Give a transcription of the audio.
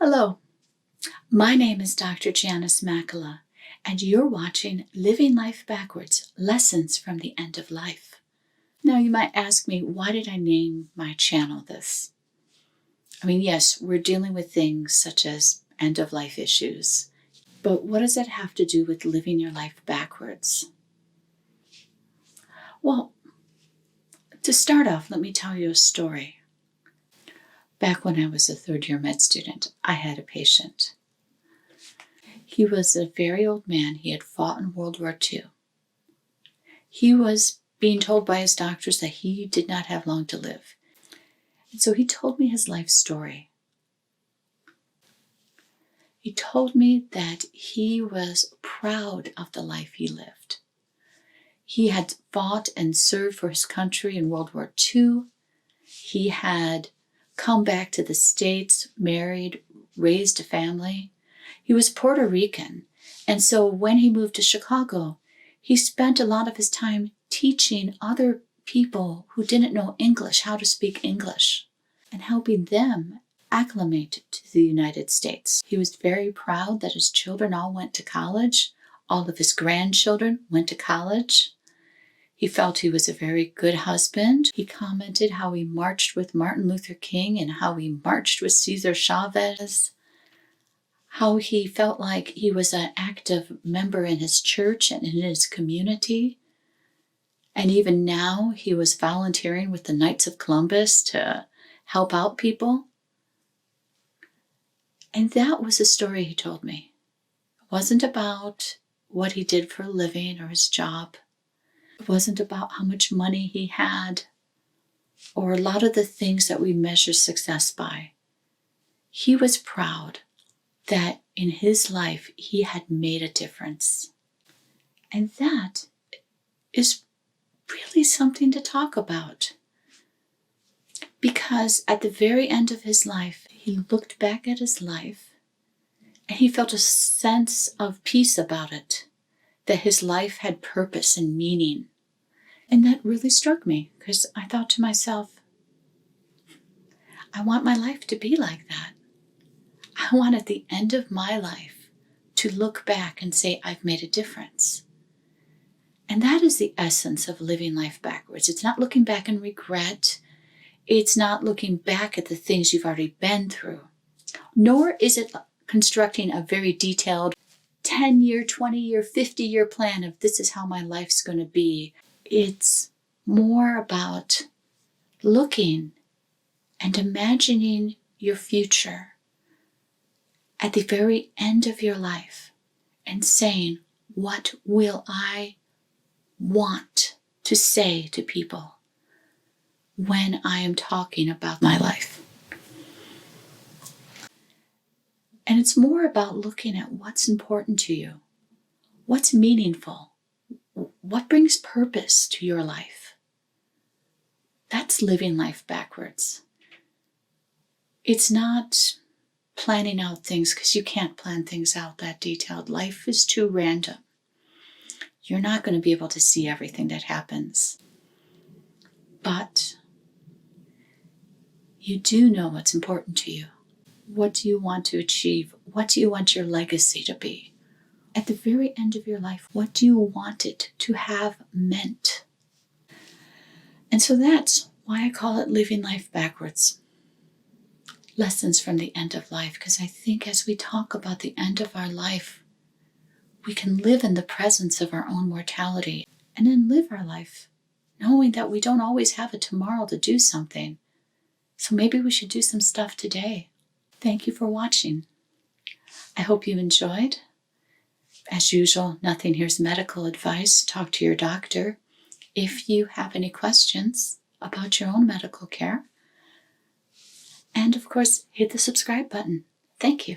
Hello, my name is Dr. Janice Makela, and you're watching Living Life Backwards, Lessons from the End of Life. Now you might ask me, why did I name my channel this? Yes, we're dealing with things such as end-of-life issues, but what does that have to do with living your life backwards? Well, to start off, let me tell you a story. Back when I was a third-year med student, I had a patient. He was a very old man. He had fought in World War II. He was being told by his doctors that he did not have long to live. And so he told me his life story. He told me that he was proud of the life he lived. He had fought and served for his country in World War II. He had come back to the States, married, raised a family. He was Puerto Rican, and so when he moved to Chicago, he spent a lot of his time teaching other people who didn't know English how to speak English and helping them acclimate to the United States. He was very proud that his children all went to college. All of his grandchildren went to college. He felt he was a very good husband. He commented how he marched with Martin Luther King and how he marched with Cesar Chavez, how he felt like he was an active member in his church and in his community. And even now, he was volunteering with the Knights of Columbus to help out people. And that was the story he told me. It wasn't about what he did for a living or his job. It wasn't about how much money he had or a lot of the things that we measure success by. He was proud that in his life he had made a difference. And that is really something to talk about. Because at the very end of his life, he looked back at his life and he felt a sense of peace about it, that his life had purpose and meaning. And that really struck me because I thought to myself, I want my life to be like that. I want at the end of my life to look back and say, I've made a difference. And that is the essence of living life backwards. It's not looking back in regret. It's not looking back at the things you've already been through. Nor is it constructing a very detailed 10-year, 20-year, 50-year plan of this is how my life's going to be. It's more about looking and imagining your future at the very end of your life and saying, what will I want to say to people when I am talking about my life? And it's more about looking at what's important to you, what's meaningful, what brings purpose to your life. That's living life backwards. It's not planning out things because you can't plan things out that detailed. Life is too random. You're not going to be able to see everything that happens. But you do know what's important to you. What do you want to achieve? What do you want your legacy to be? At the very end of your life, what do you want it to have meant? And so that's why I call it living life backwards. Lessons from the end of life, because I think as we talk about the end of our life, we can live in the presence of our own mortality and then live our life knowing that we don't always have a tomorrow to do something. So maybe we should do some stuff today. Thank you for watching. I hope you enjoyed. As usual, nothing here is medical advice. Talk to your doctor if you have any questions about your own medical care. And of course, hit the subscribe button. Thank you.